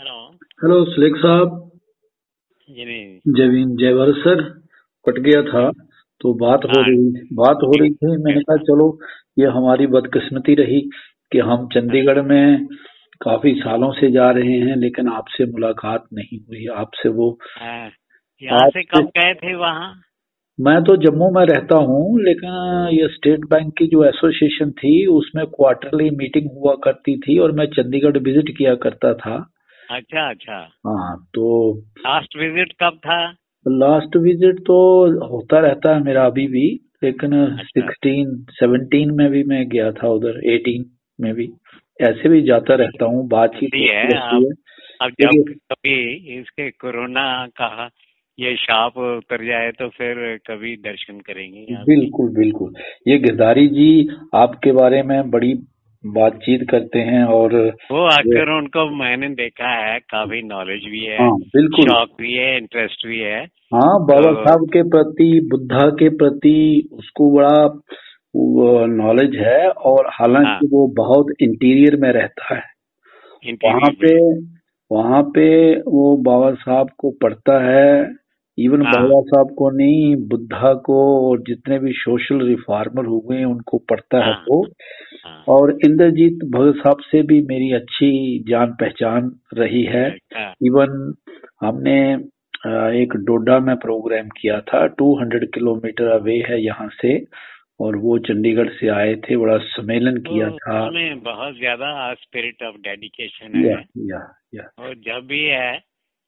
Hello. Hello सुलेख साहब। जी नहीं। जय जय भारत सर। कट गया था तो हाँ। बात हो रही थी। मैंने कहा चलो ये हमारी बदकिस्मती रही कि हम चंडीगढ़ में काफी सालों से जा रहे हैं लेकिन आपसे मुलाकात नहीं हुई। आपसे वो हाँ, यहाँ से आपसे कब गए थे वहाँ? मैं तो जम्मू में रहता हूँ लेकिन ये स्टेट बैंक की जो एसोसिएशन थी उसमें क्वार्टरली मीटिंग हुआ करती थी और मैं चंडीगढ़ विजिट किया करता था। अच्छा अच्छा। हाँ तो लास्ट विजिट कब था? लास्ट विजिट तो होता रहता है मेरा अभी भी, लेकिन अच्छा। 17 में भी मैं गया था उधर, 18 में भी। ऐसे भी जाता रहता हूँ, बातचीत सही है। होती रहती है। अब जब देखिए कभी इसके कोरोना का ये शाप उतर जाए तो फिर कभी दर्शन करेंगे आपके। बिल्कुल बिल्कुल। ये गिरधारी जी आपके बारे में बड़ी बातचीत करते हैं और वो ये अक्सर उनको मैंने देखा है, काफी नॉलेज भी है, हाँ बिल्कुल। शौक भी है, इंटरेस्ट भी है। हाँ तो बाबा साहब के प्रति, बुद्धा के प्रति उसको बड़ा नॉलेज है और हाँ, हालांकि वो बहुत इंटीरियर में रहता है। वहाँ इंटीरियर पे में। वहाँ पे वो बाबा साहब को पढ़ता है। इवन हाँ बाबा साहब को नहीं, बुद्धा को और जितने भी सोशल रिफॉर्मर हुए हैं उनको पढ़ता है हाँ वो। हाँ। और इंद्रजीत भगत साहब से भी मेरी अच्छी जान पहचान रही है। अच्छा। इवन हमने एक डोडा में प्रोग्राम किया था, 200 किलोमीटर अवे है यहाँ से, और वो चंडीगढ़ से आए थे, बड़ा सम्मेलन तो किया था। उसमें बहुत ज्यादा स्पिरिट ऑफ डेडिकेशन या है। या या और जब भी है,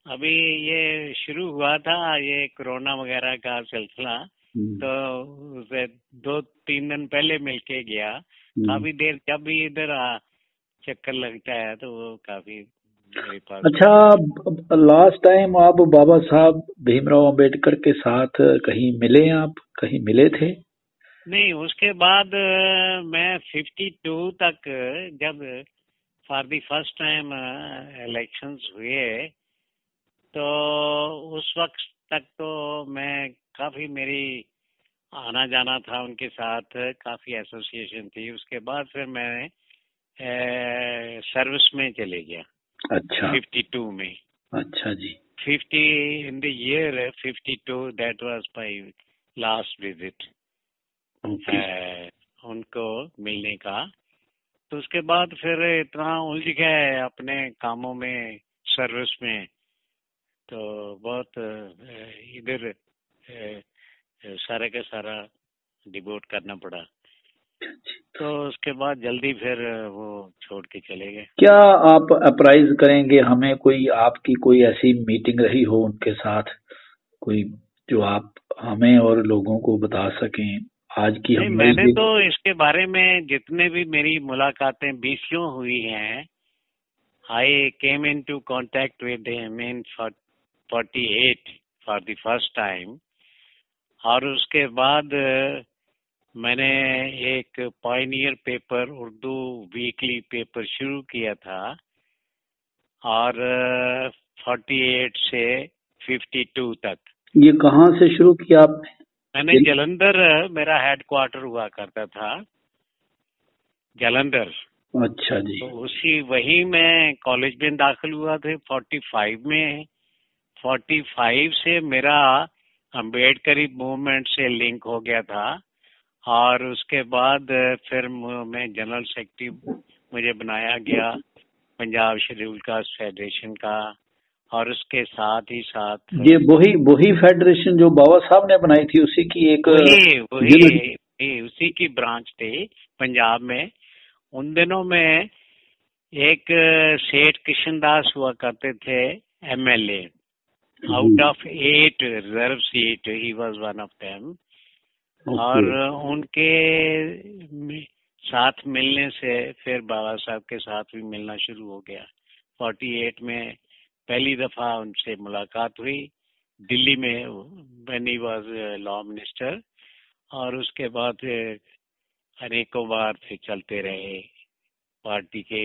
अभी ये शुरू हुआ था ये कोरोना वगैरह का सिलसिला, हम्म, तो उसे 2-3 दिन पहले मिलके गया। हम्म। काफी देर जब भी इधर चक्कर लगता है तो वो काफी मेरे पास अच्छा, होता है। लास्ट टाइम आप बाबा साहब भीमराव अंबेडकर के साथ कहीं मिले? आप कहीं मिले थे? नहीं, उसके बाद मैं 52 तक जब for the first time elections हुए, तो उस वक्त तक तो मैं काफी मेरी आना जाना था उनके साथ, काफी एसोसिएशन थी। उसके बाद फिर मैं सर्विस में चले गया अच्छा 52 में। अच्छा जी। 50 in the year 52, that was my last visit okay. उनको मिलने का। तो उसके बाद फिर इतना उलझ गए अपने कामों में, सर्विस में, तो बहुत इधर सारे का सारा डिवोट करना पड़ा। तो उसके बाद जल्दी फिर वो छोड़ के चले गए। क्या आप अप्राइज करेंगे हमें, कोई आपकी कोई ऐसी मीटिंग रही हो उनके साथ, कोई जो आप हमें और लोगों को बता सकें? आज की नहीं, हमारी मैंने ये तो इसके बारे में जितने भी मेरी मुलाकातें 20 हुई हैं, I came into contact with him in 48 for the first time. और उसके बाद मैंने एक pioneer paper, Urdu weekly paper शुरू किया था। और 48 से 52 तक ये कहाँ से शुरू किया आपने? मैंने जलंधर, मेरा हेड क्वार्टर हुआ करता था जलंधर। अच्छा जी। तो उसी वही मैं कॉलेज में दाखिल हुआ थे 45 में। 45 से मेरा अम्बेडकरी मूवमेंट से लिंक हो गया था। और उसके बाद फिर मैं जनरल सेक्रेटरी मुझे बनाया गया पंजाब शेड्यूल कास्ट फेडरेशन का। और उसके साथ ही साथ ये वही वही फेडरेशन जो बाबा साहब ने बनाई थी, उसी की एक वही वही यूनिट? वही उसी की ब्रांच थी पंजाब में। उन दिनों में एक सेठ कृष्णदास हुआ करते थे, एमएलए। जी। आउट ऑफ 8 रिजर्व सीट ही was one of them. Okay. और उनके साथ मिलने से फिर बाबा साहब के साथ भी मिलना शुरू हो गया। 48 में पहली दफा उनसे मुलाकात हुई दिल्ली में, when he was law minister. और उसके बाद अनेकों बार फिर चलते रहे पार्टी के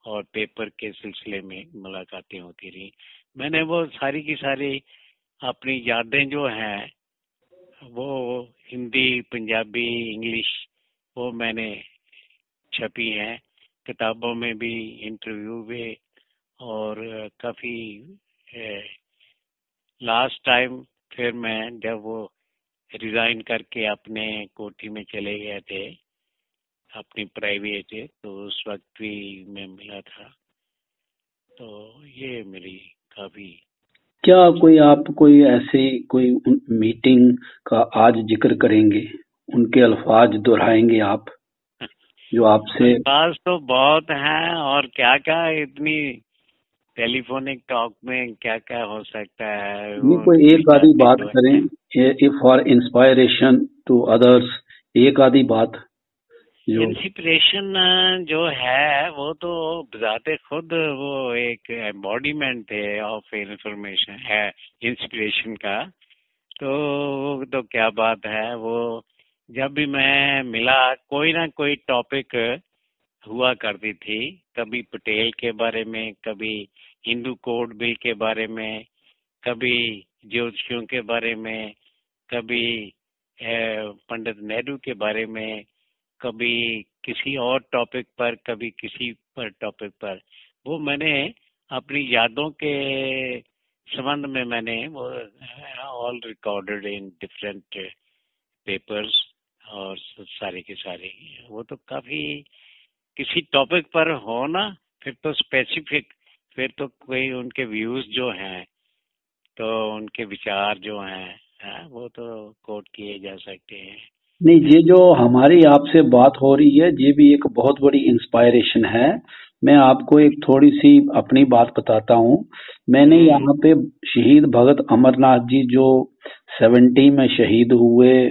और पेपर के सिलसिले में मुलाकातें होती रही। मैंने वो सारी की सारी अपनी यादें जो हैं, वो हिंदी, पंजाबी, इंग्लिश, वो मैंने छपी हैं किताबों में भी, इंटरव्यू भी, और काफी लास्ट टाइम फिर मैं जब वो रिजाइन करके अपने कोठी में चले गए थे अपनी प्राइवेट, तो उस वक्त भी मैं मिला था। तो ये मेरी काफी। क्या कोई आप कोई ऐसी कोई मीटिंग का आज जिक्र करेंगे, उनके अल्फाज दोहराएंगे आप जो आपसे? अल्फाज तो बहुत हैं, और क्या क्या इतनी टेलीफोनिक टॉक में क्या क्या हो सकता है, नहीं, वो कोई उनके एक विचार आधी भी बात तो करें, है। If for inspiration to others, एक आधी बात जो। इंस्पिरेशन जो है वो तो बजाते खुद वो एक एम्बॉडीमेंट है ऑफ इंफॉर्मेशन है इंस्पिरेशन का। तो वो तो क्या बात है, वो जब भी मैं मिला कोई ना कोई टॉपिक हुआ करती थी, कभी पटेल के बारे में, कभी हिंदू कोड बिल के बारे में, कभी ज्योतिषियों के बारे में, कभी पंडित नेहरू के बारे में, कभी किसी और टॉपिक पर, कभी किसी पर टॉपिक पर। वो मैंने अपनी यादों के संबंध में मैंने वो all recorded in different papers, और सारे के सारे वो तो काफी किसी टॉपिक पर हो ना, फिर तो स्पेसिफिक, फिर तो कोई उनके व्यूज जो हैं, तो उनके विचार जो हैं, वो तो कोट किए जा सकते हैं। नहीं, ये जो हमारी आपसे बात हो रही है ये भी एक बहुत बड़ी इंस्पायरेशन है। मैं आपको एक थोड़ी सी अपनी बात बताता हूँ। मैंने यहाँ पे शहीद भगत अमरनाथ जी जो 70 में शहीद हुए,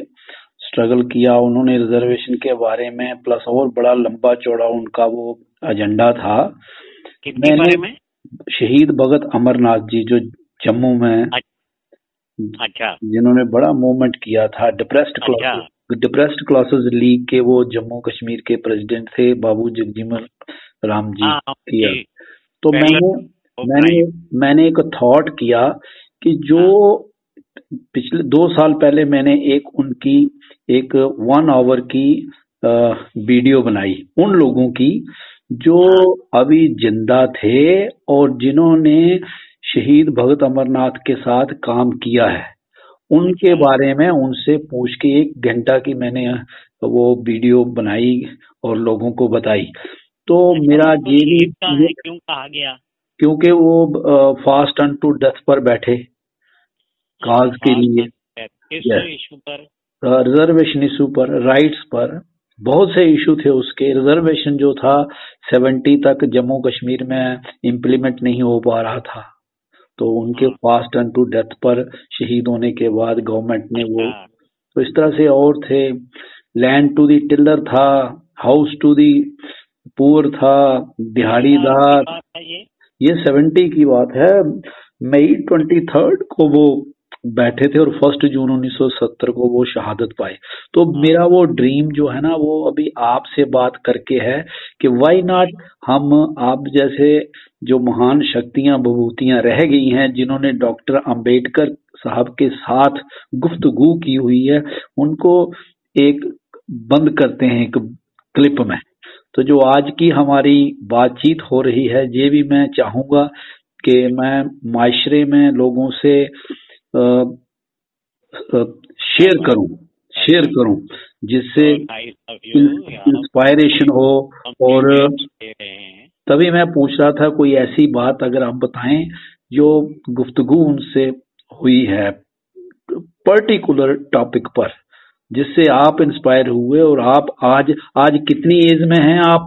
स्ट्रगल किया उन्होंने रिजर्वेशन के बारे में, प्लस और बड़ा लंबा चौड़ा उनका वो एजेंडा था। किनके मैंने बारे में? शहीद भगत अमरनाथ जी जो जम्मू में, अच्छा जिन्होंने बड़ा मूवमेंट किया था, अच्छा। डिप्रेस्ड क्लासेस लीग के, वो जम्मू कश्मीर के प्रेसिडेंट थे बाबू जगजीवन राम जी हाँ किया। जी। तो पहले मैंने मैंने क्राइम। मैंने एक थॉट किया कि जो हाँ पिछले 2 साल पहले मैंने एक उनकी एक 1 आवर की वीडियो बनाई उन लोगों की जो हाँ अभी जिंदा थे और जिन्होंने शहीद भगत अमरनाथ के साथ काम किया है, उनके अच्छा। बारे में उनसे पूछ के 1 घंटा की मैंने वो वीडियो बनाई और लोगों को बताई। तो अच्छा, मेरा उनको ये भी शहीद का है क्यों कहा गया? क्योंकि वो फास्ट अन टू डेथ पर बैठे अच्छा, काज के फास्ट लिए। किस यस, इशू पर? रिजर्वेशन इशू पर, राइट्स पर, बहुत से इशू थे उसके। रिजर्वेशन जो था 70 तक जम्मू कश्मीर में इम्प्लीमेंट नहीं हो पा रहा था, तो उनके हाँ। फास्ट अन टू डेथ पर शहीद होने के बाद गवर्नमेंट ने वो, अच्छा। तो इस तरह से और थे। लैंड टू दी टिलर था, हाउस टू दी पुअर था, किस साल की दिहाड़ीदार। बात है ये? ये 70 की बात है। मई 23 को वो बैठे थे और 1 जून 1970 को वो शहादत पाए। तो हाँ। मेरा वो ड्रीम जो है ना वो अभी आपसे बात करके है कि व्हाई नॉट हम आप जैसे जो महान शक्तियां विभूतियां रह गई हैं जिन्होंने डॉक्टर अंबेडकर साहब के साथ गुफ्तगू की हुई है, उनको एक बंद करते हैं एक क्लिप में। तो जो आज की हमारी बातचीत हो रही है ये भी मैं चाहूंगा कि मैं माशरे में लोगों से शेयर सहमत करूं, शेयर सहमत। करूं, जिससे तो नाइस ऑफ यू, आप इंस्पायरेशन हो। और कॉम्प्लीमेंट दे रहे हैं। तभी मैं पूछ रहा था कोई ऐसी बात अगर आप बताएं जो गुफ्तगू उनसे हुई है पर्टिकुलर टॉपिक पर, जिससे आप इंस्पायर हुए। और आप आज आज कितनी एज में हैं आप?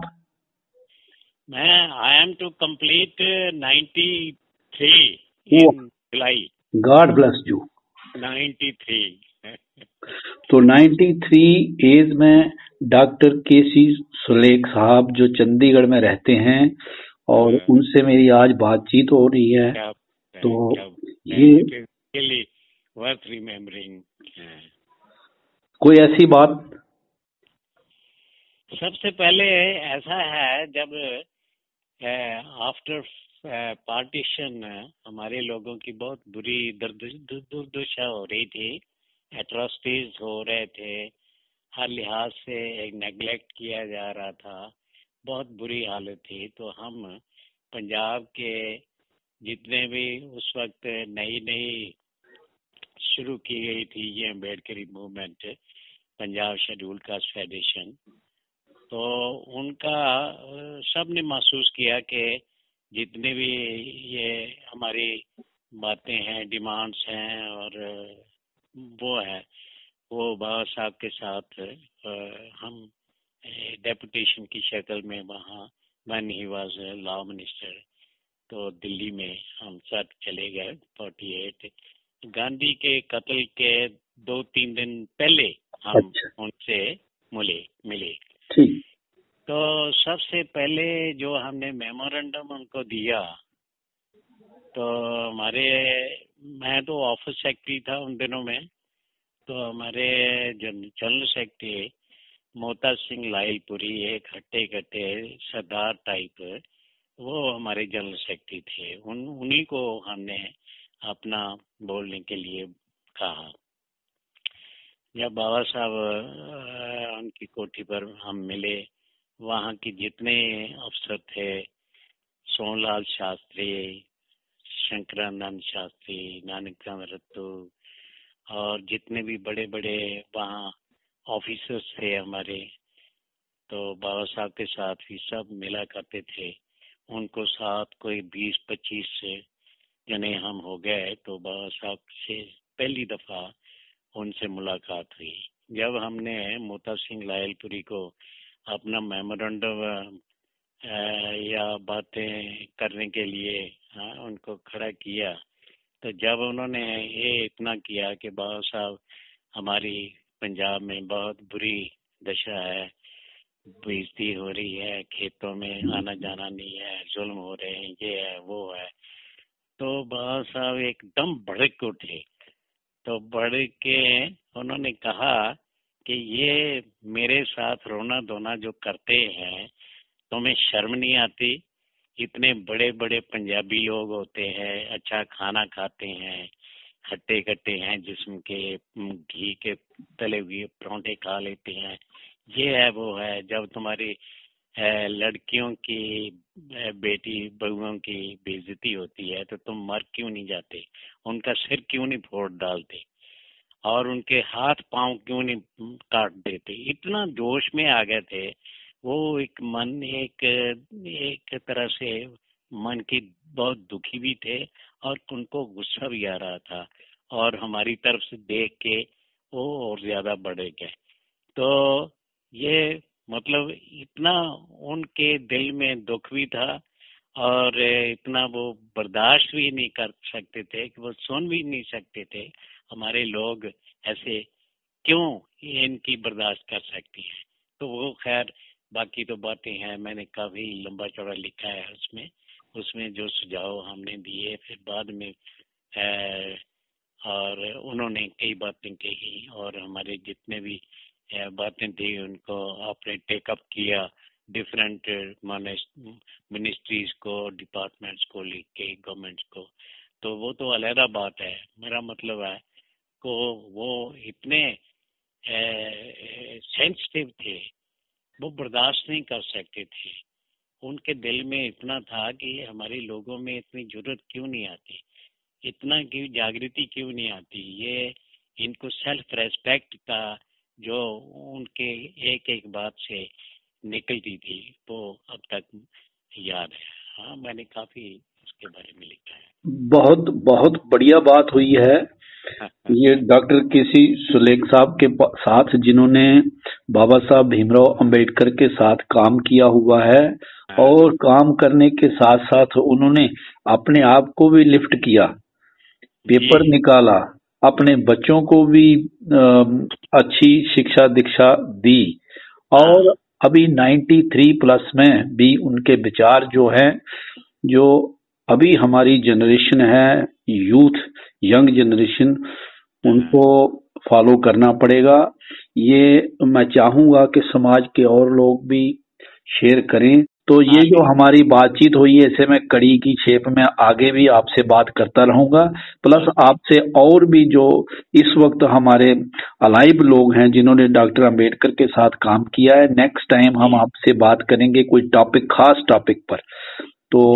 मैं आई एम टू कंप्लीट 93 वो, in July. God bless you. 93। तो 93 एज में डॉक्टर केसी सुलेख साहब जो चंडीगढ़ में रहते हैं और उनसे मेरी आज बातचीत हो रही है। क्या तो क्या ये it is really worth remembering. कोई ऐसी बात? सबसे पहले ऐसा है, जब आफ्टर पार्टीशन हमारे लोगों की बहुत बुरी दुर्दशा हो रही थी, एट्रोसिटीज हो रहे थे, हर लिहाज से एक नेग्लेक्ट किया जा रहा था, बहुत बुरी हालत थी। तो हम पंजाब के जितने भी उस वक्त नई नई शुरू की गई थी ये अम्बेडकरी movement, Punjab schedule caste federation, तो उनका सब ने महसूस किया कि जितने भी ये हमारी बातें हैं, डिमांड्स हैं और वो है, वो बाबा साहब के साथ हम डेपुटेशन की शक्ल में वहाँ when he was law minister, तो दिल्ली में हम सब चले गए 48। गांधी के कत्ल के 2-3 दिन पहले हम उनसे मिले। ठीक। तो सबसे पहले जो हमने मेमोरेंडम उनको दिया, तो मैं तो ऑफिस सेक्रेटरी था उन दिनों में, तो हमारे जनरल सेक्रेटरी मोता सिंह लाइलपुरी, एक हट्टे कट्टे सरदार टाइप, वो हमारे जनरल सेक्रेटरी थे। उन्हीं को हमने अपना बोलने के लिए कहा। जब बाबा साहब उनकी कोठी पर हम मिले, वहाँ के जितने अफसर थे, सोनलाल शास्त्री, शंकरानंद शास्त्री, नानकराम रत्तू और जितने भी बड़े बड़े वहाँ ऑफिसर्स थे हमारे, तो बाबा साहब के साथ भी सब मिला करते थे। उनको साथ कोई 20-25 जने हम हो गए, तो बाबा साहब से पहली दफा उनसे मुलाकात हुई। जब हमने मोता सिंह लायलपुरी को अपना मेमोरेंडम या बातें करने के लिए उनको खड़ा किया, तो जब उन्होंने ये इतना किया कि बाबा साहब हमारी पंजाब में बहुत बुरी दशा है, बेइज्जती हो रही है, खेतों में आना जाना नहीं है, जुल्म हो रहे हैं, ये है वो है, तो बाबा साहब एकदम भड़क उठे। तो भड़क के उन्होंने कहा कि ये मेरे साथ रोना धोना जो करते हैं, तुम्हें शर्म नहीं आती? इतने बड़े बड़े पंजाबी लोग होते हैं, अच्छा खाना खाते हैं, हट्टे कट्टे हैं जिस्म के, घी के तले हुए परांठे खा लेते हैं, ये है वो है। जब तुम्हारी लड़कियों की, बेटी बहुओं की बेइज्जती होती है तो तुम मर क्यों नहीं जाते? उनका सिर क्यों नहीं फोड़ डालते? और उनके हाथ पांव क्यों नहीं काट देते? इतना जोश में आ गए थे वो। एक तरह से मन की बहुत दुखी भी थे और उनको गुस्सा भी आ रहा था, और हमारी तरफ से देख के वो और ज्यादा बढ़े गए। तो ये मतलब इतना उनके दिल में दुख भी था और इतना वो बर्दाश्त भी नहीं कर सकते थे कि वो सुन भी नहीं सकते थे हमारे लोग ऐसे क्यों इनकी बर्दाश्त कर सकती है। तो वो खैर बाकी तो बातें हैं, मैंने काफी लंबा चौड़ा लिखा है उसमें जो सुझाव हमने दिए फिर बाद में और उन्होंने कई बातें कही और हमारे जितने भी बातें थी उनको आपने टेकअप किया, डिफरेंट मिनिस्ट्रीज को, डिपार्टमेंट्स को लिख के, गवर्नमेंट्स को। तो वो तो अलहदा बात है। मेरा मतलब है को वो इतने सेंसिटिव थे, वो बर्दाश्त नहीं कर सकते थे। उनके दिल में इतना था कि हमारे लोगों में इतनी जरूरत क्यों नहीं आती, इतना की जागृति क्यों नहीं आती। ये इनको सेल्फ रेस्पेक्ट का जो उनके एक एक बात से निकलती थी वो अब तक याद है। हाँ, मैंने काफी उसके बारे में लिखा है। बहुत बहुत बढ़िया बात हुई है। ये डॉक्टर केसी सुलेख साहब के साथ जिन्होंने बाबा साहब भीमराव अंबेडकर के साथ काम किया हुआ है और काम करने के साथ साथ उन्होंने अपने आप को भी लिफ्ट किया, पेपर निकाला, अपने बच्चों को भी अच्छी शिक्षा दीक्षा दी और अभी 93+ में भी उनके विचार जो हैं, जो अभी हमारी जनरेशन है, यूथ यंग जनरेशन, उनको फॉलो करना पड़ेगा। ये मैं चाहूंगा कि समाज के और लोग भी शेयर करें। तो ये जो हमारी बातचीत हुई है, इसे मैं कड़ी की शेप में आगे भी आपसे बात करता रहूंगा, प्लस आपसे और भी जो इस वक्त हमारे अलाइव लोग हैं जिन्होंने डॉक्टर अंबेडकर के साथ काम किया है, नेक्स्ट टाइम हम आपसे बात करेंगे कोई टॉपिक, खास टॉपिक पर। तो